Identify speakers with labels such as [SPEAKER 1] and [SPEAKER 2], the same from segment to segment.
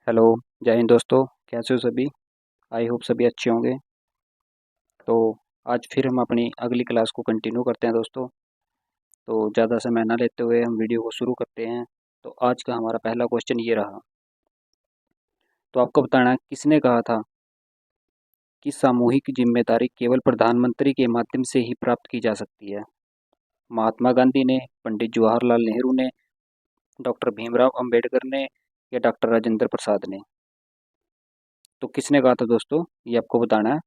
[SPEAKER 1] Hello. जय हिंद दोस्तों। कैसे हो सभी? आई होप सभी अच्छे होंगे। तो आज फिर हम अपनी अगली क्लास को कंटिन्यू करते हैं दोस्तों। तो ज़्यादा समय ना लेते हुए हम वीडियो को शुरू करते हैं। तो आज का हमारा पहला क्वेश्चन ये रहा। तो आपको बताना है किसने कहा था कि सामूहिक जिम्मेदारी केवल प्रधानमंत्री के माध्यम से ही प्राप्त की जा सकती है। महात्मा गांधी ने, पंडित जवाहरलाल नेहरू ने, डॉक्टर भीमराव अंबेडकर ने या डॉक्टर राजेंद्र प्रसाद ने? तो किसने कहा था दोस्तों, ये आपको बताना है।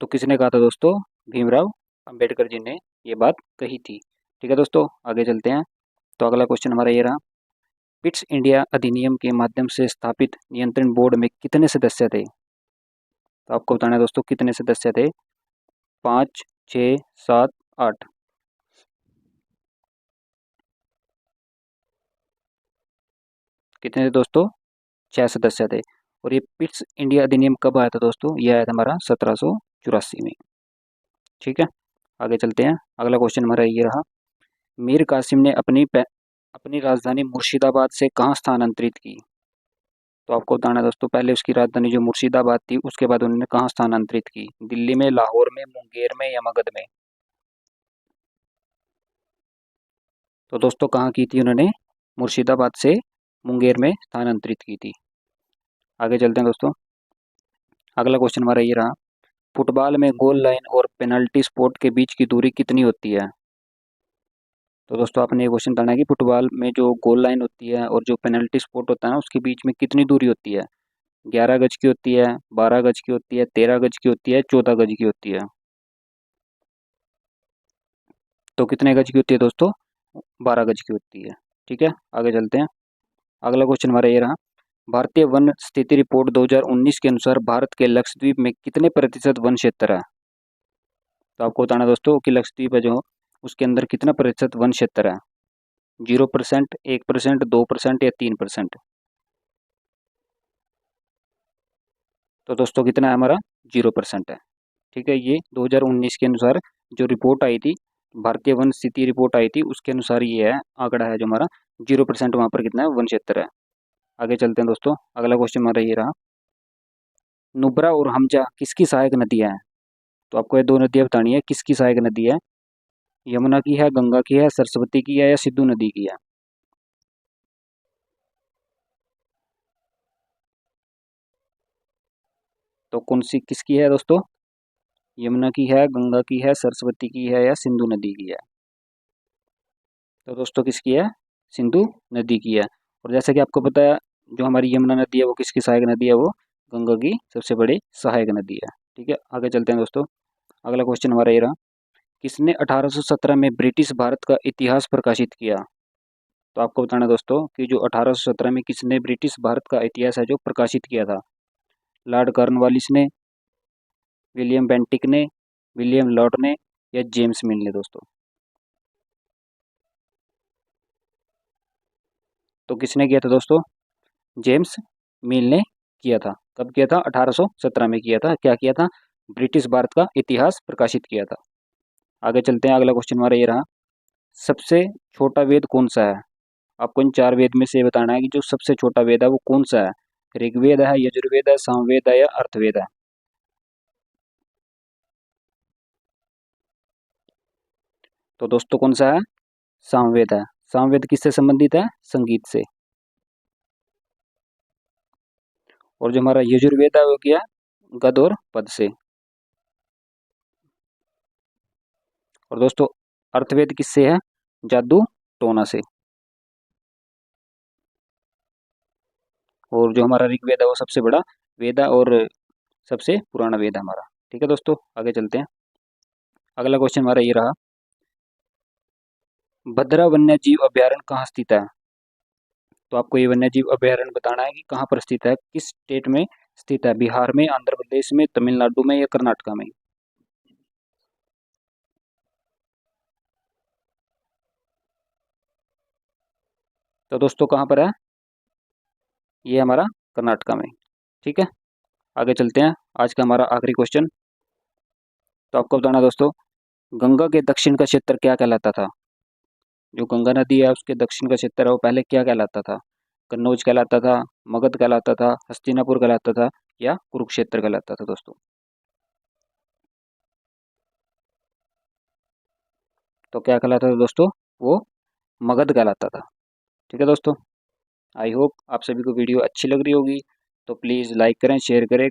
[SPEAKER 1] तो किसने कहा था दोस्तों? भीमराव अंबेडकर जी ने ये बात कही थी। ठीक है दोस्तों, आगे चलते हैं। तो अगला क्वेश्चन हमारा ये रहा। पिट्स इंडिया अधिनियम के माध्यम से स्थापित नियंत्रण बोर्ड में कितने सदस्य थे? तो आपको बताना है दोस्तों कितने सदस्य थे। 5, 6, 7, 8? कितने थे दोस्तों? 6 सदस्य थे। और ये पिट्स इंडिया अधिनियम कब आया था दोस्तों? ये आया था हमारा 1784 में। ठीक है, आगे चलते हैं। अगला क्वेश्चन हमारा ये रहा। मीर कासिम ने अपनी राजधानी मुर्शिदाबाद से कहाँ स्थानांतरित की? तो आपको बताना है दोस्तों, पहले उसकी राजधानी जो मुर्शिदाबाद थी उसके बाद उन्होंने कहाँ स्थानांतरित की? दिल्ली में, लाहौर में, मुंगेर में या मगध में? तो दोस्तों कहाँ की थी उन्होंने? मुर्शिदाबाद से मुंगेर में स्थानांतरित की थी। आगे चलते हैं दोस्तों। अगला क्वेश्चन हमारा ये रहा। फुटबॉल में गोल लाइन और पेनल्टी स्पॉट के बीच की दूरी कितनी होती है? तो दोस्तों आपने ये क्वेश्चन बताना है कि फुटबॉल में जो गोल लाइन होती है और जो पेनल्टी स्पॉट होता है ना उसके बीच में कितनी दूरी होती है? 11 गज की होती है, 12 गज की होती है, 13 गज की होती है, 14 गज की होती है? तो कितने गज की होती है दोस्तों? 12 गज की होती है। ठीक है, आगे चलते हैं। अगला क्वेश्चन हमारा ये रहा। भारतीय वन स्थिति रिपोर्ट 2019 के अनुसार भारत के लक्षद्वीप में कितने प्रतिशत वन क्षेत्र है? तो आपको बताना है दोस्तों कि लक्षद्वीप है जो उसके अंदर कितना प्रतिशत वन क्षेत्र है? 0%, 1%, 2% या 3%? तो दोस्तों कितना है हमारा? 0% है। ठीक है, ये 2019 के अनुसार जो रिपोर्ट आई थी, भारतीय वन स्थिति रिपोर्ट आई थी उसके अनुसार ये है आंकड़ा है जो हमारा 0% वहाँ पर कितना है वन क्षेत्र है। आगे चलते हैं दोस्तों। अगला क्वेश्चन हमारा ये रहा। नुब्रा और हमजा किसकी सहायक नदियाँ हैं? तो आपको ये दो नदियाँ बतानी है किसकी सहायक नदी है। यमुना की है, गंगा की है, सरस्वती की है या सिद्धू नदी की है? तो कौन सी किसकी है दोस्तों? यमुना की है, गंगा की है, सरस्वती की है या सिंधु नदी की है? तो दोस्तों किसकी है? सिंधु नदी की है। और जैसा कि आपको पता है जो हमारी यमुना नदी है वो किसकी सहायक नदी है? वो गंगा की सबसे बड़ी सहायक नदी है। ठीक है, आगे चलते हैं दोस्तों। अगला क्वेश्चन हमारा ये रहा। किसने 1817 में ब्रिटिश भारत का इतिहास प्रकाशित किया? तो आपको बताना है दोस्तों कि जो 1817 में किसने ब्रिटिश भारत का इतिहास है जो प्रकाशित किया था। लॉर्ड कॉर्नवालिस ने, विलियम बेंटिक ने, विलियम लॉर्ड ने या जेम्स मिल ने दोस्तों? तो किसने किया था दोस्तों? जेम्स मिल ने किया था। कब किया था? 1817 में किया था। क्या किया था? ब्रिटिश भारत का इतिहास प्रकाशित किया था। आगे चलते हैं। अगला क्वेश्चन हमारा ये रहा। सबसे छोटा वेद कौन सा है? आपको इन 4 वेद में से ये बताना है कि जो सबसे छोटा वेद है वो कौन सा है। ऋग्वेद है, यजुर्वेद है, सामवेद है या अर्थवेद है? तो दोस्तों कौन सा है? सामवेद है। सामवेद किससे संबंधित है? संगीत से। और जो हमारा यजुर्वेद है वो क्या है? गद और पद से। और दोस्तों अर्थवेद किससे है? जादू टोना से। और जो हमारा ऋग्वेद है वो सबसे बड़ा वेद है और सबसे पुराना वेद है हमारा। ठीक है दोस्तों, आगे चलते हैं। अगला क्वेश्चन हमारा ये रहा। भद्रा वन्य जीव अभयारण्य कहाँ स्थित है? तो आपको ये वन्य जीव अभयारण्य बताना है कि कहाँ पर स्थित है, किस स्टेट में स्थित है। बिहार में, आंध्र प्रदेश में, तमिलनाडु में या कर्नाटका में? तो दोस्तों कहाँ पर है? ये हमारा कर्नाटका में। ठीक है, आगे चलते हैं। आज का हमारा आखिरी क्वेश्चन। तो आपको बताना है दोस्तों, गंगा के दक्षिण का क्षेत्र क्या कहलाता था? जो गंगा नदी है उसके दक्षिण का क्षेत्र है वो पहले क्या कहलाता था? कन्नौज कहलाता था, मगध कहलाता था, हस्तिनापुर कहलाता था या कुरुक्षेत्र कहलाता था दोस्तों। तो क्या कहलाता था दोस्तों, वो मगध कहलाता था। ठीक है दोस्तों, आई होप आप सभी को वीडियो अच्छी लग रही होगी। तो प्लीज़ लाइक करें, शेयर करें।